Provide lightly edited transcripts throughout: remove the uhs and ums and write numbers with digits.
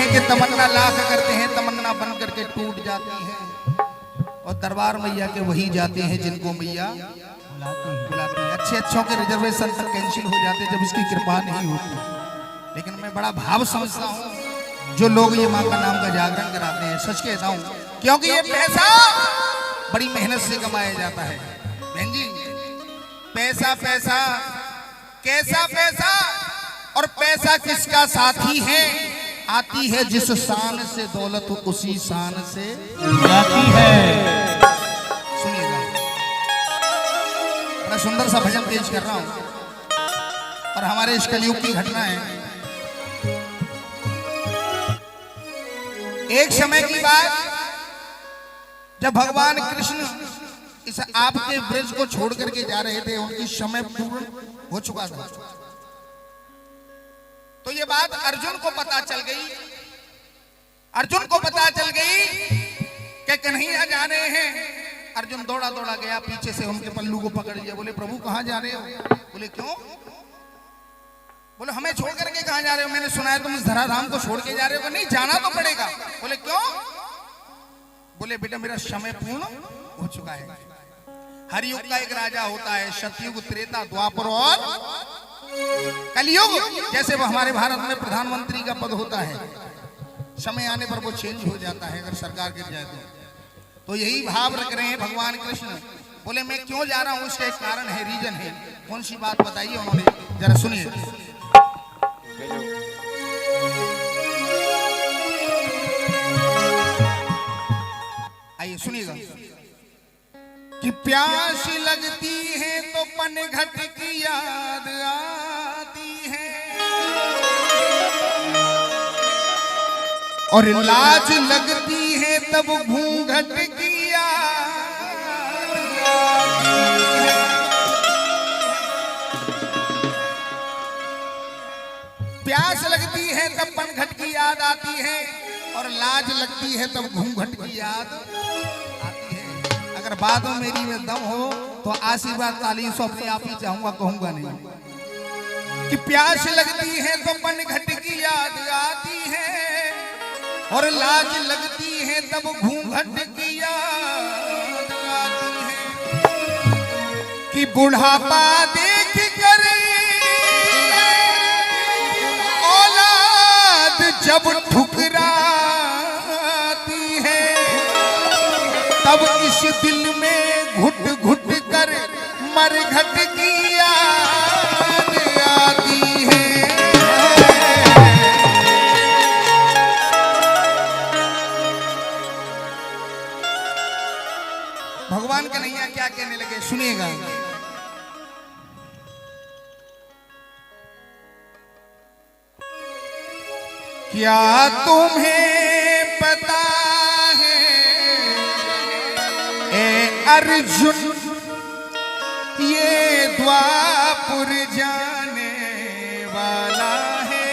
हैं कि तमन्ना लाख करते हैं, तमन्ना बन करके टूट जाती है, और दरबार मैया के वही जाते हैं जिनको मैया बुलाती है। अच्छे अच्छों के रिजर्वेशन तक कैंसिल हो जाते जब इसकी कृपा नहीं होती। लेकिन मैं बड़ा भाव समझता हूँ जो लोग ये माँ का नाम का जागरण कराते हैं, सच कहता हूँ, क्योंकि ये पैसा बड़ी मेहनत से कमाया जाता है। बहन जी, पैसा पैसा कैसा पैसा, और पैसा किसका साथी है? आती है जिस शान से दौलत उसी शान से जाती है। सुनिएगा, बड़ा सुंदर सा भजन पेश कर रहा हूं और हमारे इस कलयुग की घटना है। एक समय की बात, जब भगवान कृष्ण इस आपके ब्रज को छोड़ करके जा रहे थे, उनकी समय पूर्ण हो चुका था। तो ये बात अर्जुन को पता चल गई, अर्जुन को पता चल गई कि कन्हैया जा रहे हैं। अर्जुन दौड़ा दौड़ा गया, पीछे से उनके पल्लू को पकड़ लिया। बोले प्रभु कहां जा रहे हो? बोले क्यों? बोले हमें छोड़ करके कहां जा रहे हो? मैंने सुना है तुम इस धराधाम को छोड़ के जा रहे हो। नहीं, जाना तो पड़ेगा। बोले क्यों? बोले बेटा मेरा समय पूर्ण हो चुका है। हरियुग का एक राजा होता है, सतयुग, त्रेता, द्वापर और कलयुग। जैसे वो हमारे भारत में प्रधानमंत्री का पद होता है, समय आने पर वो चेंज हो जाता है अगर सरकार गिर जाए तो यही भाव रख रहे हैं भगवान कृष्ण। बोले मैं क्यों जा रहा हूं, इसका एक कारण है, रीजन है। कौन सी बात बताइए उन्होंने, जरा सुनिए। आइए सुनिएगा कि प्यास लगती है तो पनघट की याद आती है, और लाज लगती है तब घूंघट की याद आती है। प्यास लगती है तब पनघट की याद आती है, और लाज लगती है तब घूंघट की याद आती है। अगर बाद में मेरी में दम हो तो आशीर्वाद ताली सो अपने आप ही चाहूंगा, कहूंगा नहीं। कि प्यास लगती है तो पनघट की याद आती है, और लाज लगती है तब घूंघट की याद आती है। कि बुढ़ापा देख कर औलाद जब ठुकराती है, तब इस दिल में घुट घुट कर मरघट की याद आती है। भगवान कन्हैया क्या कहने लगे, सुनिएगा। क्या तुम्हें पता है ए अर्जुन, ये द्वापुर जाने वाला है।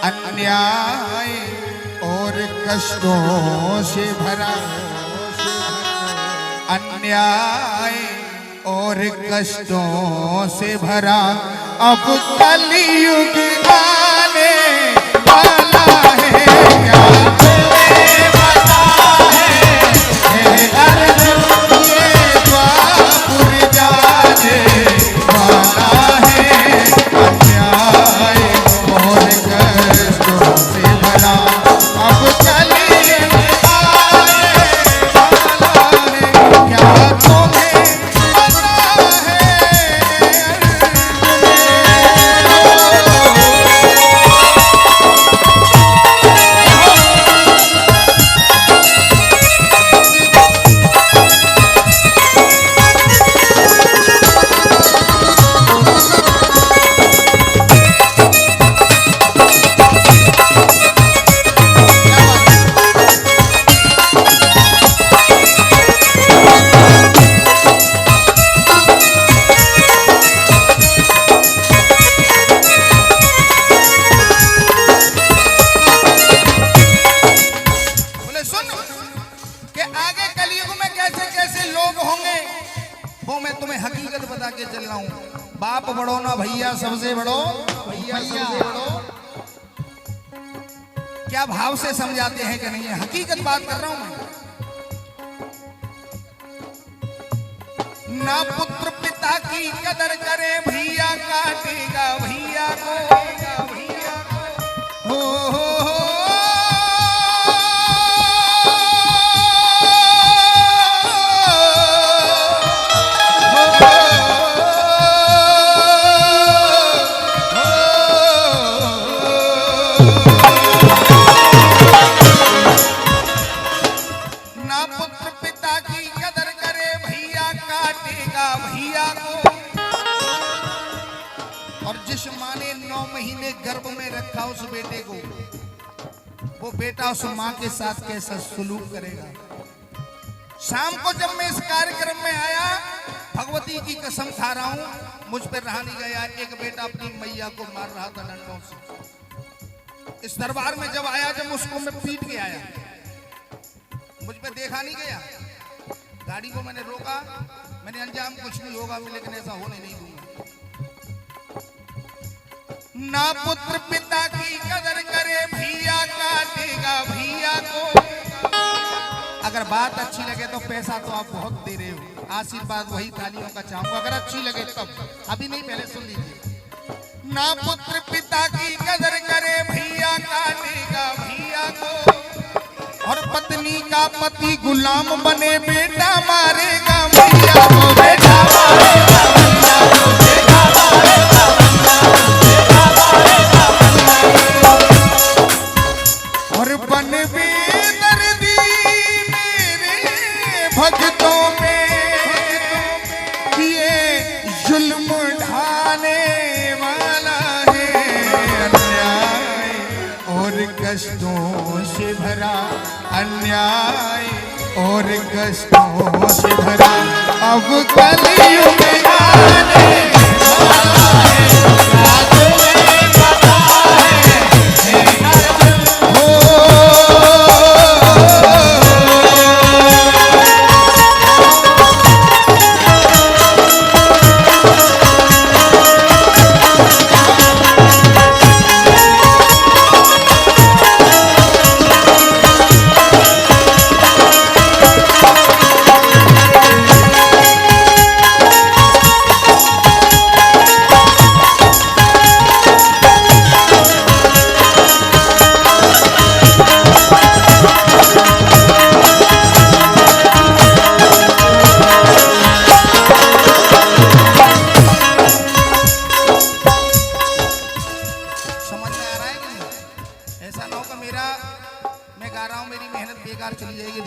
अन्याय और कष्टों से भरा, अन्याय और कष्टों से भरा अब कलयुग आने वाला है। क्या तुम्हें पता है अर्जुन, ये द्वापुर जाने वाला है। अन्याय और कष्टों से भरा अब कलयुग आने वाला है। क्या तुम्हें पता है हूँ, बाप बड़ो ना भैया सबसे बड़ो, भैया सबसे बड़ो। क्या भाव से समझाते हैं कि नहीं है, हकीकत बात कर रहा हूं मैं। ना पुत्र पिता की कदर करे, भैया काटेगा भैया को, भैया को। हो गर्भ में रखा उस बेटे को, वो बेटा उस मां के साथ कैसा सुलूक करेगा। शाम को जब मैं इस कार्यक्रम में आया, भगवती की कसम खा रहा हूं, मुझ पर रहा नहीं गया। एक बेटा अपनी मैया को मार रहा था डंडों से। इस दरबार में जब आया, जब उसको मैं पीट के आया, मुझ पे देखा नहीं गया। गाड़ी को मैंने रोका, मैंने अंजाम कुछ नहीं होगा, लेकिन ऐसा होने नहीं दूंगा। ना पुत्र पिता की कदर करे, भैया काटेगा भैया को। अगर बात अच्छी लगे तो पैसा तो आप बहुत दे रहे हो, आशीर्वाद वही तालियों का चाहूंगा। अगर अच्छी लगे तब, अभी नहीं, पहले सुन लीजिए। ना पुत्र पिता की कदर करे, भैया काटेगा भैया को। और पत्नी का पति गुलाम बने, बेटा मारेगा भैया को, बेटा मारेगा भैया को, बेटा मारेगा और बन बेदर्दी मेरे भक्तों में, ये जुल्म ढाने वाला है अन्याय और कष्टों से भरा, अन्याय और कष्टों से भरा। अब कलयुग आने वाला है,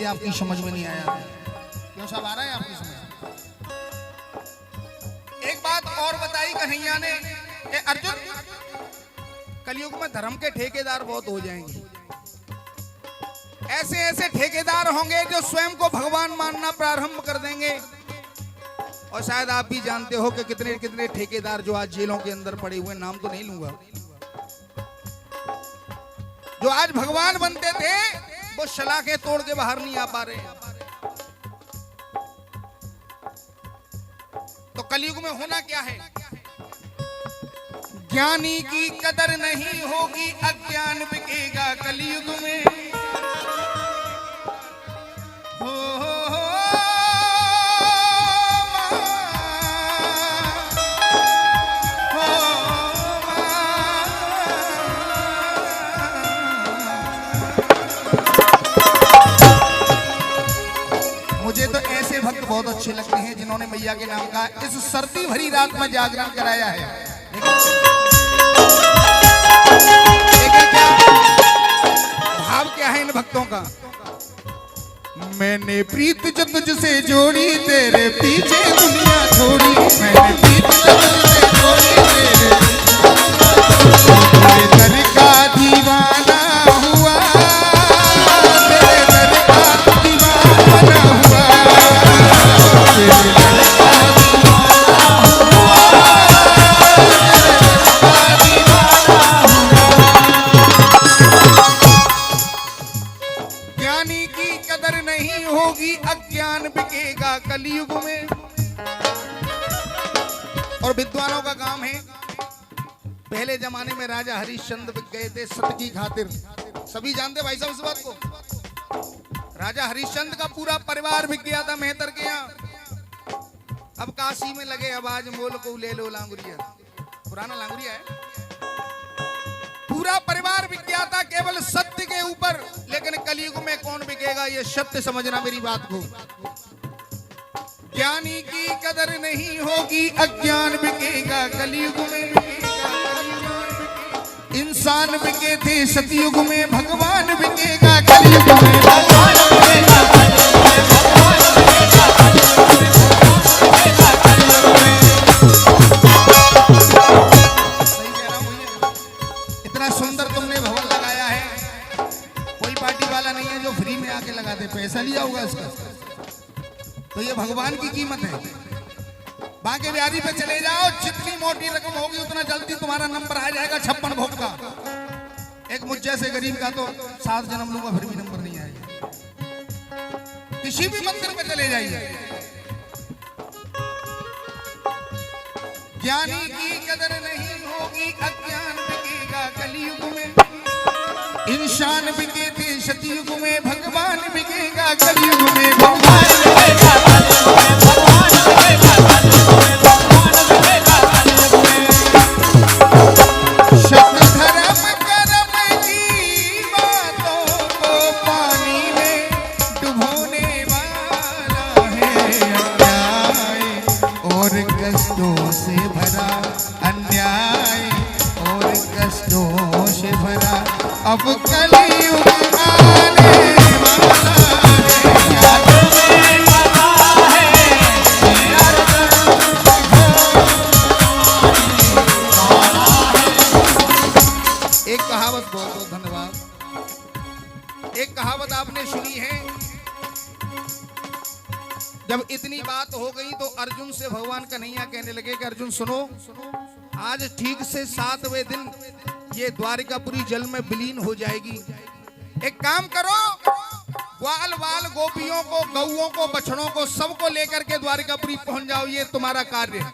आपकी समझ में नहीं आया। क्यों सब आ रहा है आपकी समझ? एक बात और बताई कन्हैया ने कि अर्जुन, कलयुग में धर्म के ठेकेदार बहुत हो जाएंगे। ऐसे ऐसे ठेकेदार होंगे जो स्वयं को भगवान मानना प्रारंभ कर देंगे। और शायद आप भी जानते हो कि कितने कितने ठेकेदार जो आज जेलों के अंदर पड़े हुए, नाम तो नहीं लूंगा, जो आज भगवान बनते थे, वो सलाखें तोड़ के बाहर नहीं आ पा रहे हैं। तो कलयुग में होना क्या है? ज्ञानी की कदर नहीं होगी, अज्ञान बिकेगा कलयुग में। मुझे तो ऐसे भक्त बहुत अच्छे लगते हैं जिन्होंने मैया के नाम का इस सर्दी भरी रात में जागरण कराया है। लेकिन क्या भाव क्या है इन भक्तों का? मैंने प्रीत जो तुझसे जोड़ी, तेरे पीछे दुनिया छोड़ी। मैंने प्रीत जो तुझसे जोड़ी, तेरे दर का दीवाना हुआ, तेरे दर का दीवाना हुआ, तेरे दर का अज्ञान बिकेगा कलयुग में। और तो विद्वानों का काम है। पहले जमाने में राजा हरिश्चंद्र बिक गए थे सत्य की खातिर। सभी जानते भाई साहब इस बात को। राजा हरिश्चंद्र का पूरा परिवार बिक गया था मेहतर के यहाँ। अब काशी में लगे आवाज मोल को ले लो लांगुरिया, पुराना लांगुरिया है। पूरा परिवार बिक गया था केवल सत्य के ऊपर। लेकिन कलयुग में कौन बिकेगा, ये सत्य समझना मेरी बात को। ज्ञानी की कदर नहीं होगी, अज्ञान बिकेगा कलयुग में। इंसान बिके थे सतयुग में, भगवान बिकेगा कलयुग में। भगवान बिकेगा सही कह रहा हूं भैया। इतना सुंदर तुमने भवन लगाया है, कोई पार्टी वाला नहीं है जो फ्री में आके लगा दे, पैसा लिया होगा इसका। तो ये भगवान की कीमत है। बांके बिहारी पे चले जाओ, जितनी मोटी रकम होगी उतना जल्दी तुम्हारा नंबर आ जाएगा 56 भोग का। एक मुझ जैसे गरीब का तो 7 जन्म लूंगा फिर भी नंबर नहीं आएगा। किसी भी मंदिर पे चले जाइए। ज्ञानी की कदर नहीं होगी, अज्ञान बिकेगा कलयुग में। इंसान बिके थे सतयुग में, भगवान बिकेगा कलयुग में। भगवान बिकेगा कलयुग में, भगवान बिकेगा कलयुग में, भगवान बिकेगा कलयुग में। शब्द धर्म कर्म की बातों को पानी में डुबोने वाला है। अन्याय और कष्टों से भरा, अन्याय और कष्टों से भरा अब कलयुग आने वाला है। एक कहावत, बहुत बहुत धन्यवाद। एक कहावत आपने सुनी है, जब इतनी बात हो गई तो अर्जुन से भगवान कन्हैया कहने लगे कि अर्जुन सुनो, आज ठीक से 7वें दिन ये द्वारिकापुरी जल में विलीन हो जाएगी। एक काम करो, ग्वाल वाल गोपियों को, गौओं को, बछड़ों को, सबको लेकर के द्वारिकापुरी पहुंच जाओ, ये तुम्हारा कार्य है।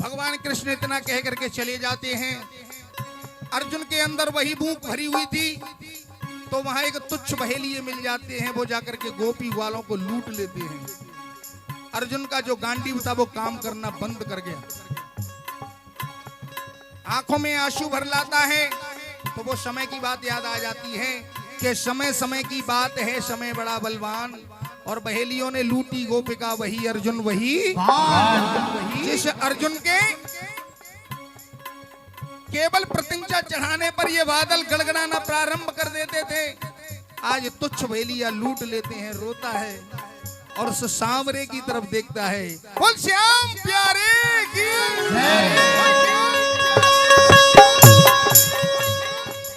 भगवान कृष्ण इतना कह करके चले जाते हैं। अर्जुन के अंदर वही भूख भरी हुई थी, तो वहां एक तुच्छ बहेलिए मिल जाते हैं, वो जाकर के गोपी वालों को लूट लेते हैं। अर्जुन का जो गांडीव था वो काम करना बंद कर गया। आंखों में आंसू भर लाता है, तो वो समय की बात याद आ जाती है कि समय समय की बात है, समय बड़ा बलवान। और बहेलियों ने लूटी गोपिका, वही अर्जुन वही जिस अर्जुन के केवल प्रतिज्ञा चढ़ाने पर ये बादल गड़गड़ाना प्रारंभ कर देते थे, आज तुच्छ बहेलिया लूट लेते हैं। रोता है और उस सांवरे की तरफ देखता है। बोल श्याम प्यारे की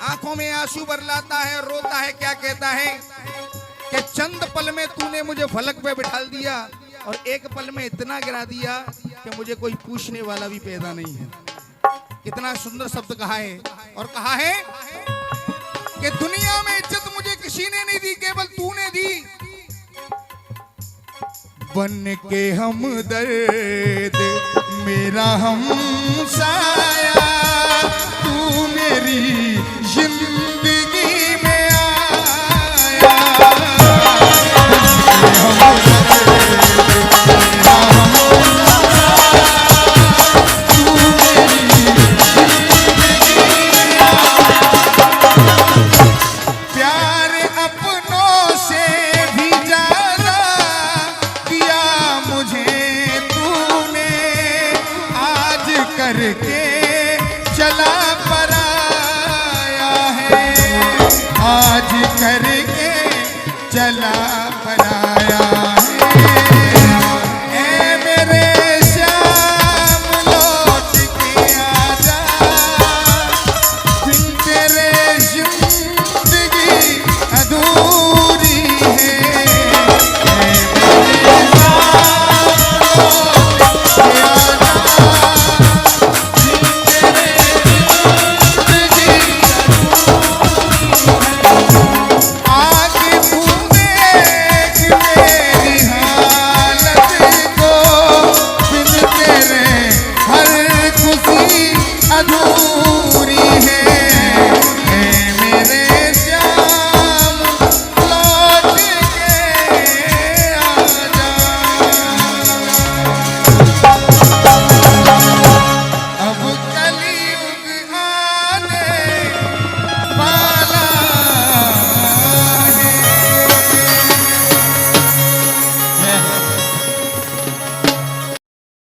आंखों में आंसू बरलाता है, रोता है। क्या कहता है कि चंद पल में तूने मुझे फलक पे बिठा दिया और एक पल में इतना गिरा दिया कि मुझे कोई पूछने वाला भी पैदा नहीं है। कितना सुंदर शब्द कहा है। और कहा है कि दुनिया में इज्जत मुझे किसी ने नहीं दी, केवल तूने दी। बन के हम दर्द मेरा हम साया, तू मेरी जिंदगी में आया। प्यार अपनों से भी ज्यादा दिया मुझे तूने, आज करके चला पराया है, आज करके चला पराया।